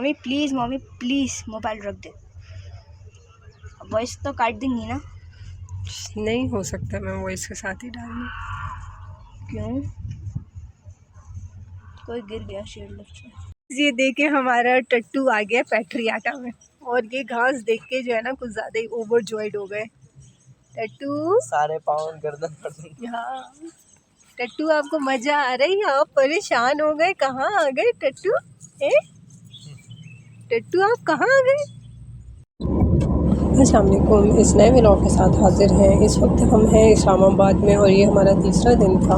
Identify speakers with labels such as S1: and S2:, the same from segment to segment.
S1: Mummy please mobile रख दे। Voice तो काट देंगी ना?
S2: नहीं हो सकता, मैं वॉइस के साथ ही डालूँ।
S1: क्यों? कोई गिर गया शेर लग।
S2: ये देखे हमारा टट्टू आ गया पैट्रियाटा में, और ये घास देख के जो है ना कुछ ज़्यादा ही ओवरजॉयड हो गए। टट्टू
S3: सारे पाँव गर्दन पर।
S2: हाँ टट्टू, आपको मज़ा आ रही है? आप परेशान हो गए, कहाँ आ गए टट्टू? टट्टू आप कहाँ आ गए? अस्सलाम वालेकुम, इस नए व्लॉग के साथ हाजिर हैं। इस वक्त हम हैं इस्लामाबाद में और ये हमारा तीसरा दिन था,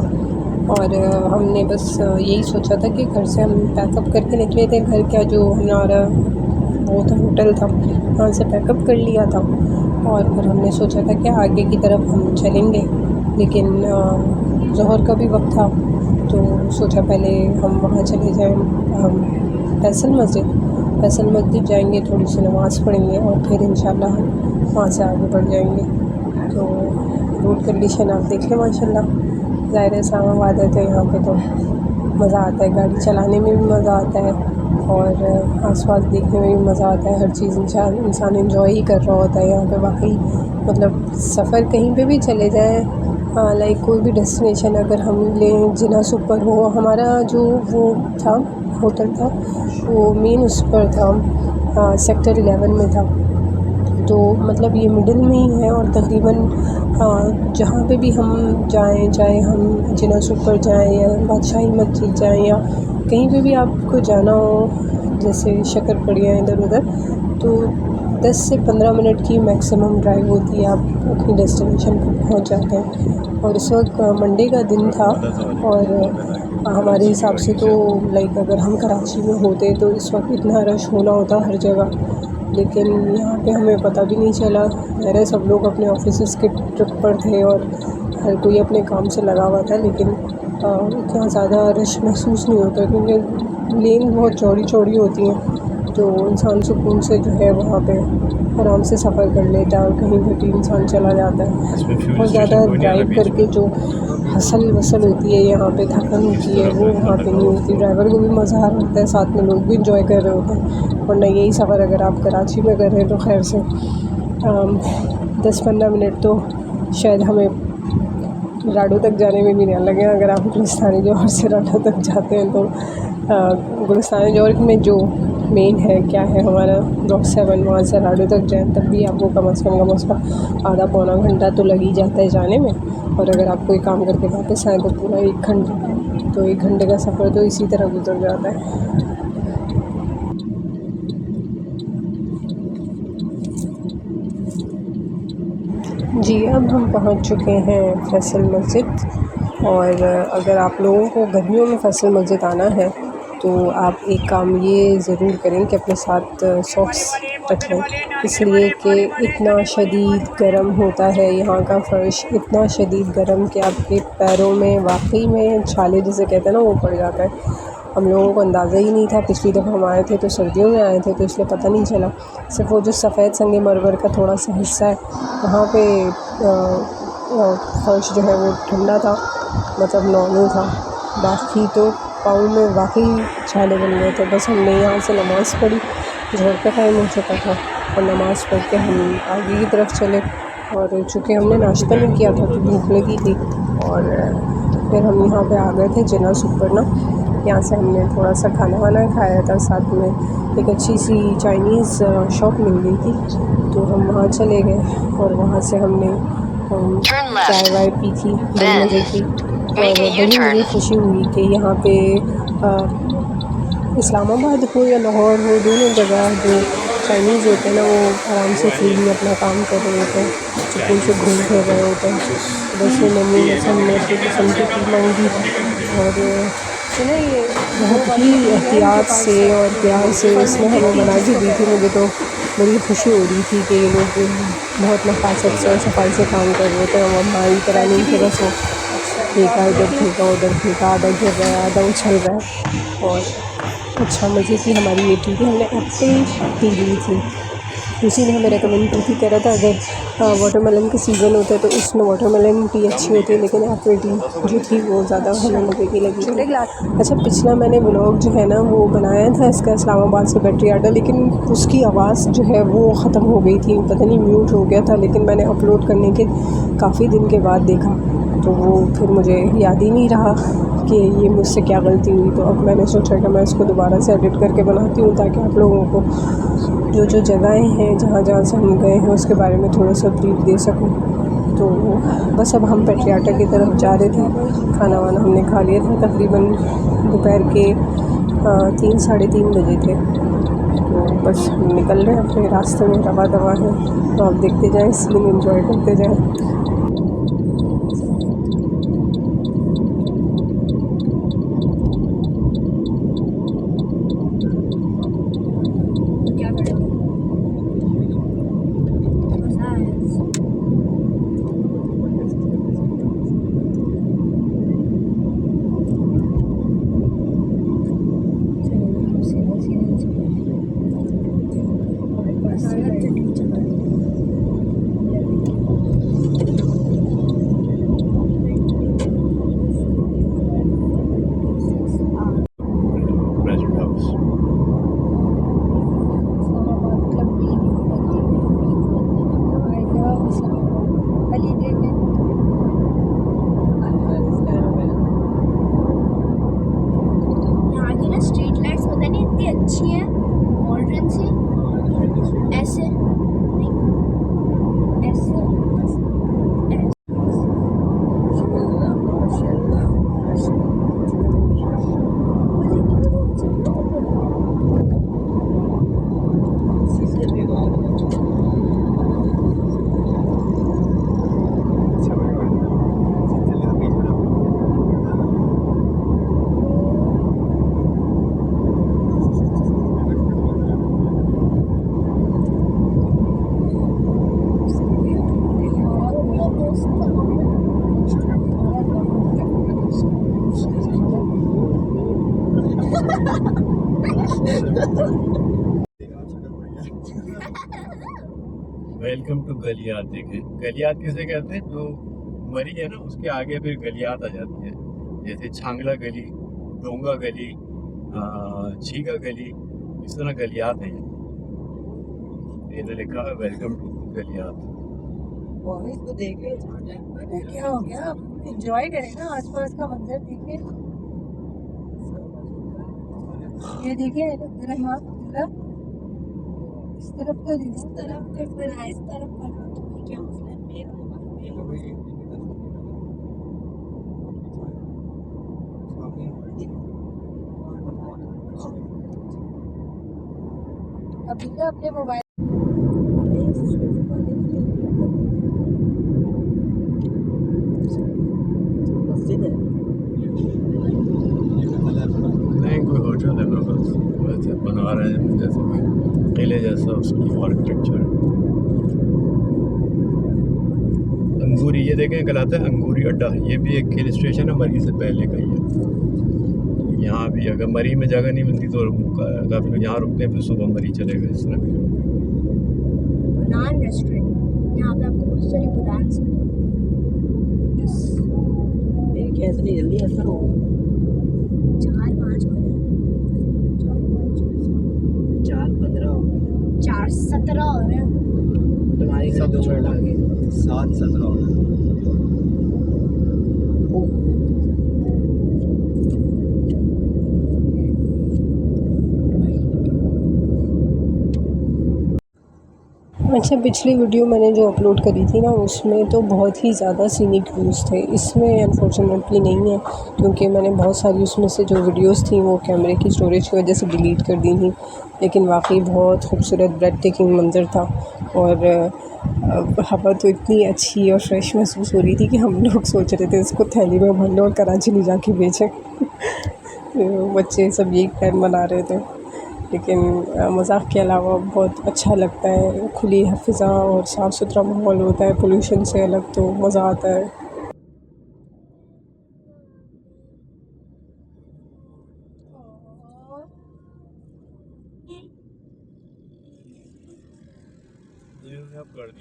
S2: और हमने बस यही सोचा था कि घर से हम पैकअप करके निकले थे। घर का जो हमारा वो था होटल था, वहाँ से पैकअप कर लिया था, और फिर हमने सोचा था कि आगे की तरफ हम चलेंगे, लेकिन ज़ोहर का भी वक्त था, तो सोचा पहले हम वहाँ चले जाएँ, हम फैसल मस्जिद जाएंगे, थोड़ी सी नमाज़ पढ़ेंगे और फिर इंशाल्लाह हम वहाँ से आगे बढ़ जाएंगे। तो रोड कंडीशन आप देख लें माशाल्लाह, ज़ाहिर है इस्लामाबाद है तो यहाँ पे तो मज़ा आता है, गाड़ी चलाने में भी मज़ा आता है और आसपास देखने में भी मज़ा आता है। हर चीज़ इंसान एंजॉय ही कर रहा होता है यहाँ पे। वाकई मतलब सफ़र कहीं पे भी चले जाएँ, लाइक कोई भी डेस्टिनेशन अगर हम लें, जिना सुपर हो, हमारा जो वो था होटल था वो मेन उस पर था, सेक्टर 11 में था, तो मतलब ये मिडिल में ही है। और तकरीबन जहाँ पे भी हम जाएं, चाहे हम जिना सुपर जाएं या बादशाही मस्जिद जाएं या कहीं पे भी आपको जाना हो, जैसे शक्करपड़िया इधर उधर, तो 10 से 15 मिनट की मैक्सिमम ड्राइव होती है, आप अपनी डेस्टिनेशन पर पहुंच जाते हैं। और इस वक्त मंडे का दिन था और हमारे हिसाब से तो लाइक अगर हम कराची में होते तो इस वक्त इतना रश होना होता हर जगह, लेकिन यहाँ पे हमें पता भी नहीं चला। मेरे सब लोग अपने ऑफिस के ट्रिप पर थे और हर कोई अपने काम से लगा हुआ था, लेकिन इतना ज़्यादा रश महसूस नहीं होता क्योंकि लेन बहुत चौड़ी चौड़ी होती हैं, तो इंसान सुकून से जो है वहाँ पे आराम से सफ़र कर लेता है और कहीं भी भी इंसान चला जाता है। बहुत ज़्यादा ड्राइव करके जो हसल वसल होती है यहाँ पे, थकन होती है, वो वहाँ पे नहीं होती। ड्राइवर को भी मज़ा आ रहा होता है, साथ में लोग भी इंजॉय कर रहे होते हैं। वरना यही सफ़र अगर आप कराची में कर रहे हैं तो खैर से 10-15 मिनट तो शायद हमें राडो तक जाने में भी नहीं लगे। अगर आप गुलिस्तान जौहर से राडो तक जाते हैं तो गुलिस्तान जौहर में जो मेन है क्या है हमारा ब्लॉक 7, वहाँ से राडो तक जाएँ तब भी आपको कम से कम आधा पौना घंटा तो लग ही जाता है जाने में। और अगर आप कोई काम करके वापस आएँ तो पूरा 1 घंटा, तो 1 घंटे का सफ़र तो इसी तरह गुजर जाता है। जी अब हम पहुँच चुके हैं फैसल मस्जिद, और अगर आप लोगों को गर्मियों में फैसल मस्जिद आना है तो आप एक काम ये ज़रूर करें कि अपने साथ सॉक्स रखें, इसलिए कि इतना शदीद गर्म होता है यहाँ का फ़र्श, इतना शदीद गर्म कि आपके पैरों में वाकई में छाले जिसे कहते हैं ना वो पड़ जाता है। हम लोगों को अंदाज़ा ही नहीं था, पिछली दफ़ा हम आए थे तो सर्दियों में आए थे तो इसलिए पता नहीं चला। सिर्फ वो जो सफ़ेद संगे मरमर का थोड़ा सा हिस्सा है वहाँ पे फर्श जो है वो ठंडा था, मतलब नॉर्मल था, बाकी तो पाँव में वाकई छाले बन गए थे। बस हमने यहाँ से नमाज़ पढ़ी, ज़ोहर का टाइम हो चुका था, और नमाज़ पढ़ के हम आगे की तरफ चले, और चूँकि हमने नाश्ता नहीं किया था तो भूख लगी थी, और फिर हम यहाँ पे आ गए थे जिना सुपर ना, यहाँ से हमने थोड़ा सा खाना वाना खाया था, साथ में एक अच्छी सी चाइनीज़ शॉप मिल गई थी तो हम वहाँ चले गए, और वहाँ से हमने चाय वाय पी थी, बड़ी मज़े की। और बड़ी मुझे खुशी हुई कि यहाँ पे इस्लामाबाद हो या लाहौर हो, दोनों जगह जो चाइनीज़ होते हैं ना वो आराम से फ्रीली अपना काम कर रहे होते हैं, सुकून से घूम फिर रहे होते हैं। बस ये मम्मी जैसे हमने अपनी पसंद की चीज़ मांगी, और ना ये बहुत ही एहतियात से और प्यार से उसने हमें बना के दी थी। मुझे तो बड़ी खुशी हो रही थी कि ये लोग बहुत नफासत से और सफाई से काम कर रहे थे, और हमारी तरह नहीं थे बस वो फेंका इधर फेंका उधर फेंका, आधा गिर रहा है आधा उछल रहा है। और अच्छा मज़े की हमारी ये थी कि हमने एप्पल टी ली थी, उसी ने हमें रिकमेंड की थी, कह रहा था अगर वाटरमेलन का सीज़न होता है तो उसमें वाटरमेलन टी अच्छी होती है, लेकिन एप्पल टी जो थी वो ज़्यादा हमें मज़े की लगी थी। अच्छा, पिछला मैंने व्लॉग जो है ना वो बनाया था इसका इस्लामाबाद से बैटरी, लेकिन उसकी आवाज़ जो है वो ख़त्म हो गई थी, पता नहीं म्यूट हो गया था, लेकिन मैंने अपलोड करने के काफ़ी दिन के बाद देखा तो वो फिर मुझे याद ही नहीं रहा कि ये मुझसे क्या गलती हुई। तो अब मैंने सोचा कि मैं इसको दोबारा से एडिट करके बनाती हूँ ताकि आप लोगों को जो जो जगहें हैं जहाँ जहाँ से हम गए हैं उसके बारे में थोड़ा सा ब्रीफ दे सकूँ। तो बस अब हम पेट्रियाटा की तरफ जा रहे थे, खाना वाना हमने खा लिया था, तकरीबन दोपहर के 3 साढ़े 3 बजे थे। तो बस हम निकल रहे हैं अपने रास्ते में, रवा दवा है, तो आप देखते जाएँ, सीन एंजॉय करते जाएँ।
S1: क्या करें, मज़ा आया।
S3: Magic House.
S1: यहाँ की ना स्ट्रीट लाइट्स पता नहीं इतनी अच्छी हैं, मॉडर्न सी, ऐसे नहीं, ऐसे
S3: वेलकम टू गलियात। देखें, गलियात किसे कहते हैं? जो मरी है ना उसके आगे फिर गलियात आ जाती है, जैसे छांगला गली, डोंगा गली, छीगा गली, इस तरह गलियात हैं। ये तो लिखा है वेलकम टू गलियात।
S2: इसको देखे क्या हो गया, एंजॉय करें ना, आसपास का मंजर देखें। ये देखिए जरा, हाँ जरा इस तरफ तो इस तरफ तो बना, इस तरफ बना, तो क्या मसला है मेरा अभी ना अपने मोबाइल
S3: नहीं, कोई होटल है बस वैसे बना रहे हैं, जैसे कोई किले जैसा उसकी आर्किटेक्चर है। अंगूरी, ये देखें कहलाता है अंगूरी अड्डा। ये भी एक हिल स्टेशन है, मरी से पहले का ही है। यहाँ भी अगर मरी में जगह नहीं मिलती तो काफ़ी लोग यहाँ रुकते हैं, फिर सुबह मरी चले गए, इस तरह भी।
S1: बुदान रेस्टोरेंट, यहाँ पे आपको बहुत सारी बुदान
S2: कैसे नहीं जल्दी असर हो
S1: 4-5 हो रहे हैं, 4-15 हो रहे हैं।
S2: तुम्हारी
S3: सब
S2: 2 मिनट आगे
S3: 7-17।
S2: अच्छा, पिछली वीडियो मैंने जो अपलोड करी थी ना उसमें तो बहुत ही ज़्यादा सीनिक व्यूज़ थे, इसमें अनफॉर्चुनेटली नहीं है क्योंकि मैंने बहुत सारी उसमें से जो वीडियोस थी वो कैमरे की स्टोरेज की वजह से डिलीट कर दी थी। लेकिन वाकई बहुत खूबसूरत ब्रेड टेकिंग मंज़र था और हवा तो इतनी अच्छी और फ्रेश महसूस हो रही थी कि हम लोग सोच रहे थे इसको थैली में भर लो और कराची ले जाके बेचें। बच्चे सब यही प्लान बना रहे थे, लेकिन मज़ाक के अलावा बहुत अच्छा लगता है, खुली फ़िज़ा और साफ़ सुथरा माहौल होता है, पोल्यूशन से अलग, तो मज़ा आता है।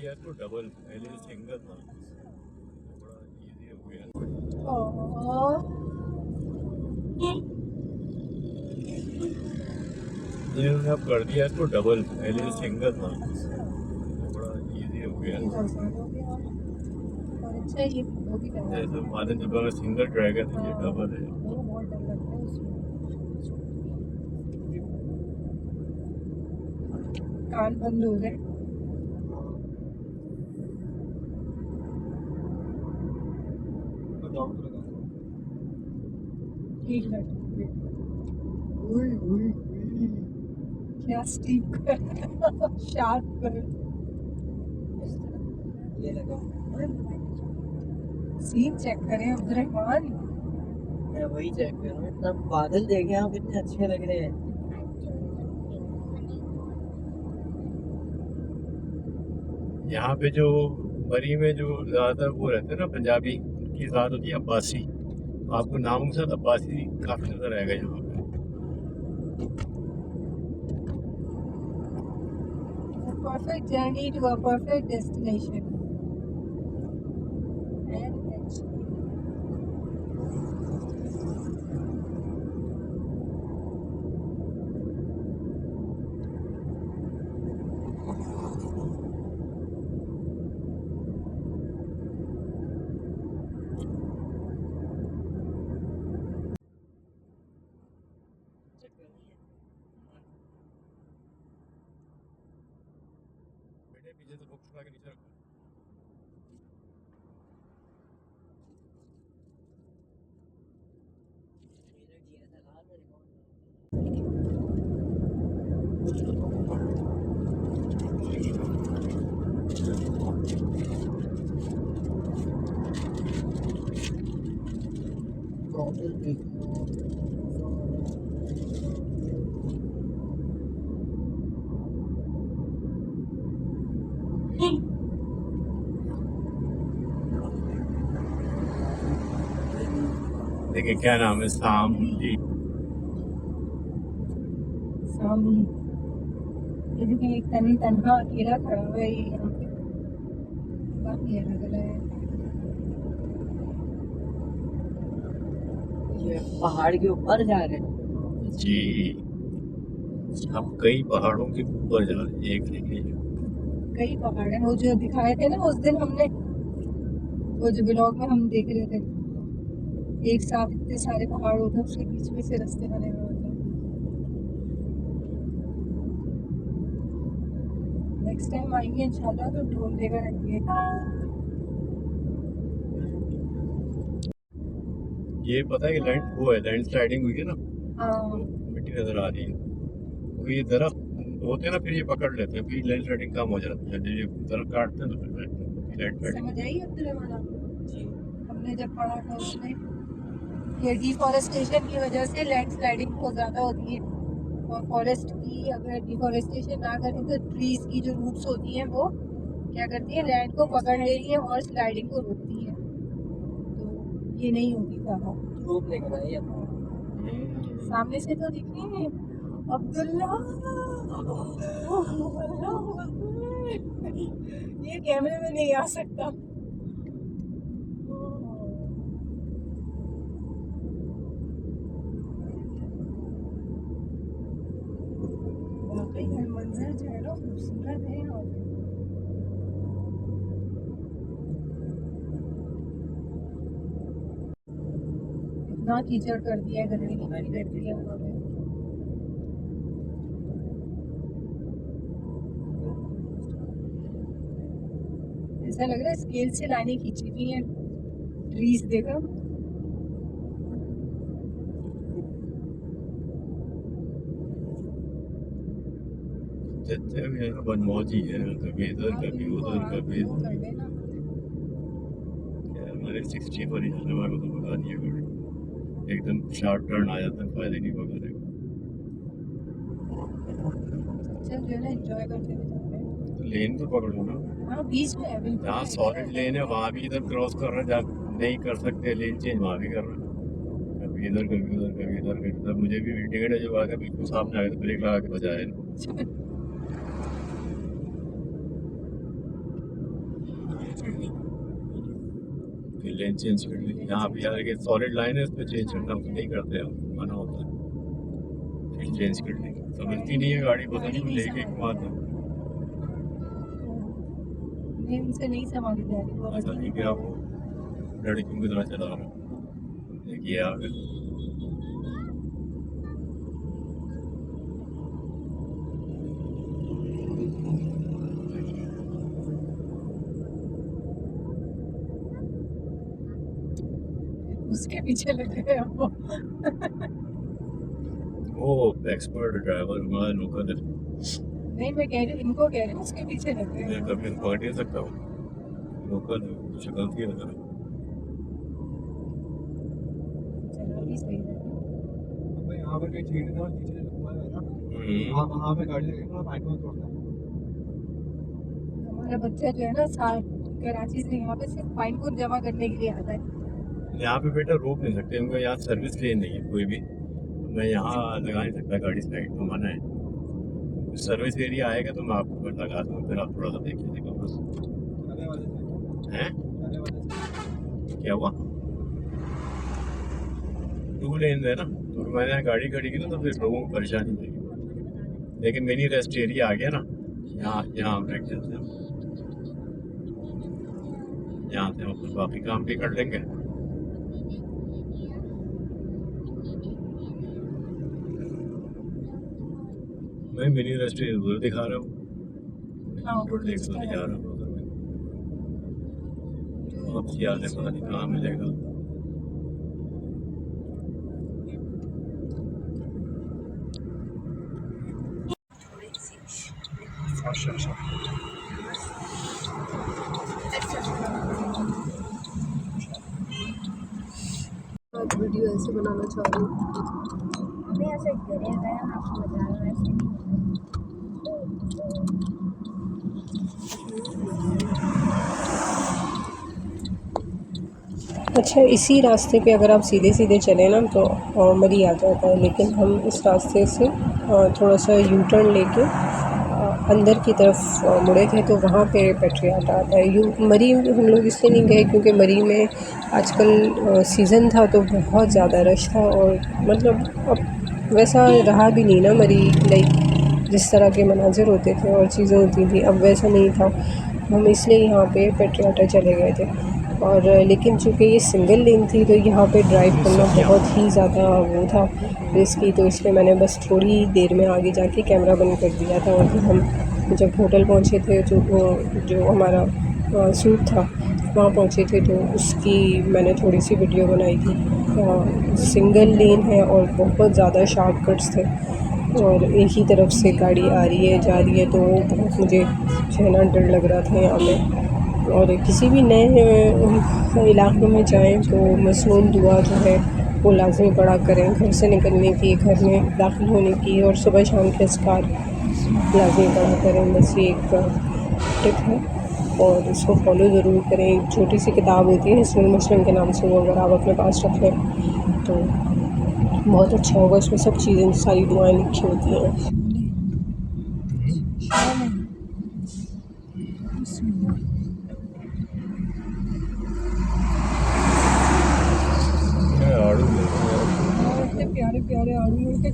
S3: दिया इसको डबल, पहले सिंगल था, थोड़ा इजी हो गया। इन्होंने अब कर दिया इसको डबल, पहले सिंगल था, थोड़ा इजी हो गया।
S2: अच्छा ये वो भी लगा
S3: जैसे मादन जब सिंगल ड्रैगन है, ये डबल है।
S2: वो बहुत डर लगता है उसमें। कान बंद हो गए। ठीक है क्या स्टीक कर शार्प कर
S4: ये लगा।
S2: सीन चेक करें अब्दुर्रहमान।
S4: मैं वही चेक कर रहा हूँ, इतना बादल देखे आप, कितने अच्छे लग रहे हैं।
S3: यहाँ पे जो मरी में जो ज़्यादातर वो रहते हैं ना पंजाबी, उनकी ज़्यादा होती है अब्बासी। आपको नाम के साथ अब्बासी काफ़ी नजर आएगा यहाँ पे।
S2: A perfect journey to a perfect destination. And
S3: बेटे पीछे से बुक्स उठा के नीचे रखो।
S4: मेरा DSLR में रिकॉर्ड
S3: देखिए क्या नाम है, शामली।
S2: सामने ये देखिए एक तन्हा अकेला खड़ा हुआ है ये यहाँ पे। बाकी अलग अलग है।
S4: ये पहाड़ के ऊपर जा रहे हैं।
S3: जी, हम कई पहाड़ों के ऊपर जा रहे हैं, एक नहीं।
S2: कई पहाड़ हैं, वो जो दिखाए थे ना उस दिन हमने, वो जो ब्लॉग में हम देख रहे थे, एक साथ इतने सारे पहाड़ होते हैं, उसके बीच में से रास्ते बने हुए होते हैं। नेक्स्ट टाइम आएंगे इंशाल्लाह तो ड्रोन लेकर आएंगे।
S3: ये पता है कि लैंड वो है, लैंड स्लाइडिंग हुई है ना,
S2: हाँ
S3: मिट्टी नजर आ रही है। तो ये दरख्त होते हैं ना, फिर ये पकड़ लेते हैं, फिर लैंड स्लाइडिंग कम हो जाती है। जब ये दरख्त काटते हैं तो फिर लैंड स्लाइडिंग।
S2: समझ आई अब्दुल्रहमान आपको?
S4: जी
S2: हमने जब पढ़ा था उसमें, ये डिफॉरेस्टेशन की वजह से लैंड स्लाइडिंग बहुत ज़्यादा होती है। और फॉरेस्ट की अगर डिफॉरेस्टेशन ना करें तो ट्रीज की जो रूट्स होती हैं वो क्या करती है, लैंड को पकड़ लेती है और स्लाइडिंग को रोकती है। तो ये नहीं होती ज़्यादा।
S4: धूप लेकर आई है।
S2: सामने से तो दिख रही है अब्दुल्ला। ये कैमरे में नहीं आ सकता। वाकई है, मंजर जो है ना खूबसूरत है यहाँ पे। इतना कीचड़ कर दिया है, गंदगी कर दी है वहाँ पे। ऐसा लग रहा है स्केल से लाइनें खींची हुई हैं। ट्रीज देखो,
S3: जैसे यहाँ बनमौजी है, कभी इधर कभी उधर कभी
S2: वो कर लेना।
S3: हमारे 60 पर ही जाने वाले को तो बता दिया गाड़ी, एकदम शार्प टर्न आ जाता है, फायदे नहीं पकड़े।
S2: चल जो है ना एंजॉय करते हुए जाते हैं।
S3: तो लेन तो पकड़ो ना,
S2: हाँ बीच में है बिल्कुल।
S3: जहाँ सॉलिड लेन है वहाँ भी इधर क्रॉस कर रहे हैं, जहाँ नहीं कर सकते लेन चेंज वहाँ भी कर रहे हैं। कभी इधर कभी उधर कभी इधर कभी उधर। मुझे भी इंडिकेटर है जब आगे बिल्कुल सामने आ गया तो ब्रेक लगा के बजाया। लेन चेंज कर ली। यहाँ पे यार एक सॉलिड लाइन है, इस पर चेंज करना नहीं करते हम, मना होता है। फिर चेंज कर ली, समझती नहीं है गाड़ी, पता नहीं लेके क्यों आता है।
S2: उनसे नहीं संभाली जा रही वो
S3: पता नहीं क्या वो लड़कियों की तरह चला रहा है। देखिए आ गए।
S2: उसके पीछे लगे हैं वो।
S3: वो एक्सपर्ट ड्राइवर हमारा लोकल है,
S2: नहीं मैं कह रही हूँ इनको कह रही हूँ उसके पीछे लगे
S3: मैं
S2: हैं।
S3: कभी पकड़ नहीं सकता हूँ, लोकल है, कुछ गलती है ना।
S2: चलो अभी सही है।
S4: यहाँ पर कहीं चीड़ ना नीचे हुआ है ना, वहाँ पे गाड़ी लगेगी ना, बाइक में तोड़ना है।
S2: हमारा बच्चा जो है ना साल कराची से यहाँ पे सिर्फ फाइन को जमा करने के लिए आता है।
S3: यहाँ पे बेटा रोक नहीं सकते, उनका यहाँ सर्विस लेन नहीं है कोई भी। मैं यहाँ लगा नहीं सकता गाड़ी, साइड तो मना है। सर्विस एरिया आएगा तो मैं आपको फिर लगा दूँ, फिर आप थोड़ा सा देख लीजिएगा बस।
S4: आने वाले से,
S3: हैं
S4: आने वाले से।
S3: क्या हुआ? 2 लेन है ना, तो मैंने यहाँ गाड़ी खड़ी की तो फिर लोगों को परेशानी होगी। लेकिन मिनी रेस्ट एरिया आ गया ना, यहाँ हम रख देते हैं, यहाँ से हम अपना बाकी काम भी कर लेंगे। मैं मिनी रेस्ट एरिया उधर दिखा रहा हूँ, उधर देख तो नहीं जा रहा हूँ उधर में। अब याद है पता नहीं कहाँ मिलेगा।
S2: आज वीडियो ऐसे बनाना चाह रही हूँ।
S1: हमें ऐसे गिरे गए हैं, आपको बता रहा हूँ ऐसे नहीं
S2: अच्छा इसी रास्ते पे अगर आप सीधे सीधे चले ना तो मरी आ जाता है, लेकिन हम इस रास्ते से थोड़ा सा यू टर्न लेके अंदर की तरफ मुड़े थे तो वहाँ पे पेट्रियाट आता है। मरी हम लोग इसलिए नहीं गए क्योंकि मरी में आजकल सीज़न था तो बहुत ज़्यादा रश था, और मतलब अब वैसा रहा भी नहीं ना मरी, लाइक जिस तरह के मनाजिर होते थे और चीज़ें होती थी अब वैसा नहीं था। हम इसलिए यहाँ पे पेट्रियाटा चले गए थे। और लेकिन चूँकि ये सिंगल लेन थी तो यहाँ पे ड्राइव करना बहुत ही ज़्यादा वो था रिस्की, तो इसलिए मैंने बस थोड़ी देर में आगे जाके कैमरा बंद कर दिया था। और फिर हम जब होटल पहुँचे थे जो हमारा सूट था वहाँ पहुँचे थे तो उसकी मैंने थोड़ी सी वीडियो बनाई थी। सिंगल लेन है और बहुत ज़्यादा शार्प कट्स थे और एक ही तरफ से गाड़ी आ रही है जा रही है, तो बहुत मुझे जो है ना डर लग रहा था यहाँ पे। और किसी भी नए इलाके में जाएं तो मसनून दुआ जो है वो लाजमी पढ़ा करें, घर से निकलने की, घर में दाखिल होने की, और सुबह शाम के अस्कार लाजमी पढ़ा करें। बस ये एक टिप है और इसको फॉलो ज़रूर करें। एक छोटी सी किताब होती है हिस्नुल मुस्लिम के नाम से, वो अगर आप अपने पास रख लें तो बहुत अच्छा होगा। उसमें सब चीज़ें सारी दुआएं लिखी होती हैं। प्यारे प्यारे आड़ू के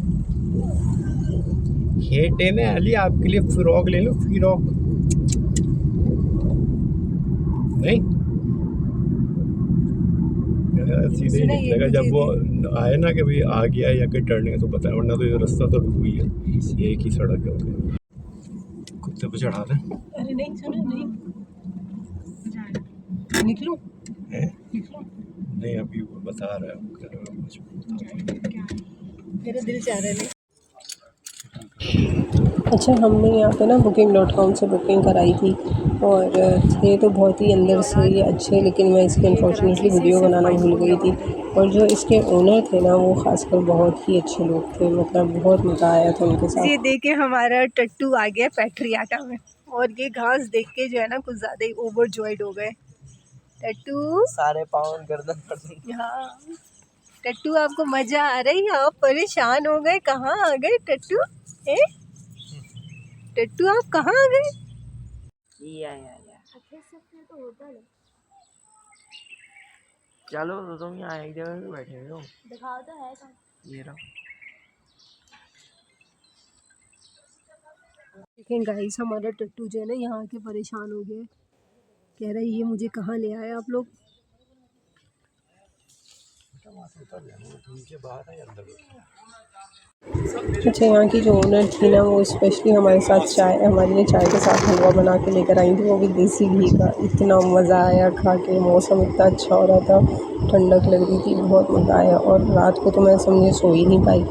S3: हेटे ने अली आपके लिए फ्रॉक ले लो, फ्रॉक नहीं सीधे ही निकलेगा जब वो आए ना कि भाई आ गया या कहीं टर्निंग है तो बताए, वरना तो ये रास्ता तो हुई है, ये एक ही सड़क है। कुत्ते पे चढ़ा दें?
S2: अरे नहीं सुनो नहीं निकलूं निकलूं
S3: नहीं अभी वो बता रहा है,
S2: मेरा दिल चाह रहा है। अच्छा हमने यहाँ पे ना booking.com से बुकिंग कराई थी और थे तो बहुत ही अंदर से ये अच्छे, लेकिन मैं इसकी अनफॉर्चुनेटली वीडियो बनाना भूल गई थी। और जो इसके ओनर थे ना वो खासकर बहुत ही अच्छे लोग थे, मतलब बहुत मज़ा आया था उनके साथ। ये देखे हमारा टट्टू आ गया पेट्रियाटा में, और ये घास देख के जो है ना कुछ ज़्यादा ही ओवरजॉयड हो गए। टट्टू
S4: सारे पाउंड गर्दन।
S2: हाँ टट्टू आपको मज़ा आ रही है, आप परेशान हो गए, कहाँ आ गए टट्टू? टट्टू आप कहाँ आ गए?
S4: या
S1: तो होता है।
S5: चलो तो तुम यहाँ एक जगह पे बैठे हुए हो।
S1: दिखाओ तो है कहाँ।
S5: ये रहा।
S2: लेकिन गाइस हमारा टट्टू जो है ना यहाँ के परेशान हो गया, कह रहा है ये मुझे कहाँ ले आए आप लोग। अच्छा, यहाँ की जो ओनर थी ना वो स्पेशली हमारे साथ हमारे लिए चाय के साथ हलवा बना के लेकर आई थी, वो भी देसी घी का। इतना मज़ा आया खा के, मौसम इतना अच्छा हो रहा था, ठंडक लग रही थी, बहुत मज़ा आया। और रात को तो मैं समझे सो ही नहीं पाई,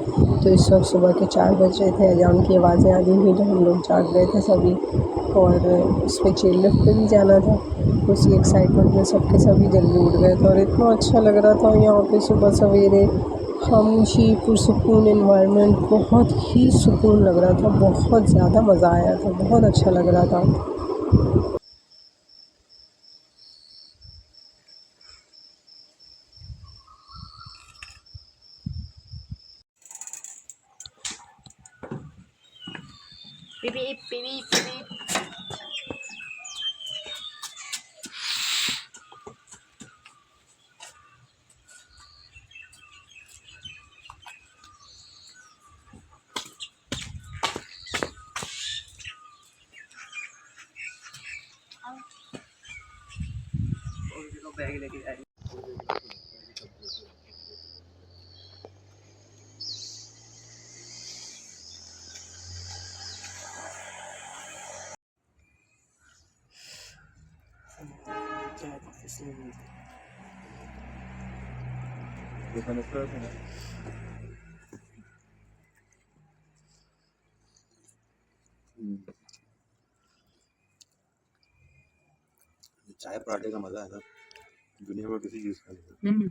S2: तो इस वक्त सुबह के 4 बज रहे थे, अजान की आवाज़ें आ रही थी, तो हम लोग जाग गए थे सभी। और उस पर चेयर लिफ्ट पर भी जाना था, उसी एक्साइटमेंट में सबके सभी जल्दी उठ गए थे। और इतना अच्छा लग रहा था यहाँ पे सुबह सवेरे, खामोशी, पुरसुकून एनवायरनमेंट, बहुत ही सुकून लग रहा था, बहुत ज़्यादा मज़ा आया था, बहुत अच्छा लग रहा था।
S1: Beep, beep, beep, beep.
S5: Bag लेके जा रही।
S3: चाय पराठे का मजा है ना दुनिया में किसी चीज का नहीं।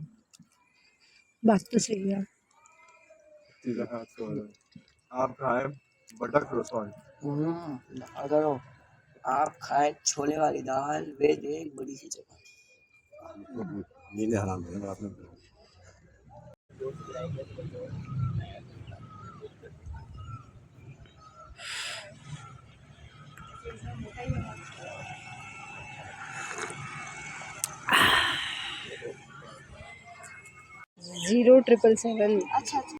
S2: बात तो सही है।
S4: आप खाए बटर क्रोसॉन।
S5: अगर आप खाए छोले वाली दाल, वेज एक बड़ी सी चपाती।
S3: नींद हराम है आपने।
S2: ज़ीरो 777।
S1: अच्छा अच्छा।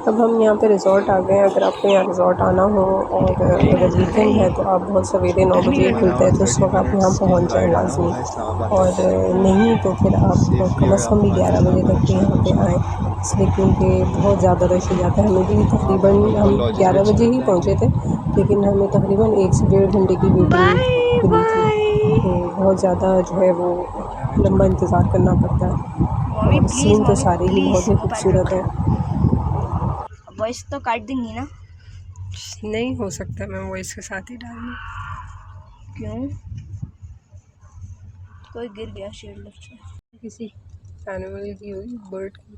S2: अब हम यहाँ पे रिज़ॉर्ट आ गए हैं। अगर आपको यहाँ रिज़ॉर्ट आना हो और अगर वीकेंड है तो आप बहुत सवेरे 9 बजे खुलता है, तो उस वक्त आप यहाँ पहुँच जाएँ लाज़मी। और नहीं तो फिर आप कम से कम भी 11 बजे तक के यहाँ पे आएँ, इसलिए क्योंकि बहुत ज़्यादा रश हो जाता है। हमें भी तकरीबन हम 11 बजे ही पहुँचे थे, लेकिन हमें तकरीबन 1 से 1.5 घंटे की वेटिंग मिली थी, तो बहुत ज़्यादा जो है वो लंबा इंतज़ार करना पड़ता है। और सीन तो सारे ही बहुत ही खूबसूरत हैं।
S1: वॉइस तो काट देंगी ना?
S2: नहीं हो सकता, मैं वॉइस के साथ ही डाल दूँ।
S1: क्यों? कोई गिर गया शेर लिफ्ट से।
S2: किसी एनिमल की हुई, बर्ड की।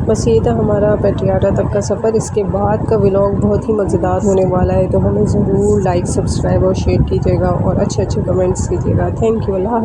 S2: बस ये था हमारा पेट्रियाटा तक का सफ़र। इसके बाद का व्लॉग बहुत ही मज़ेदार होने वाला है, तो हमें ज़रूर लाइक, सब्सक्राइब और शेयर कीजिएगा और अच्छे अच्छे कमेंट्स कीजिएगा। Thank you. अल्लाह।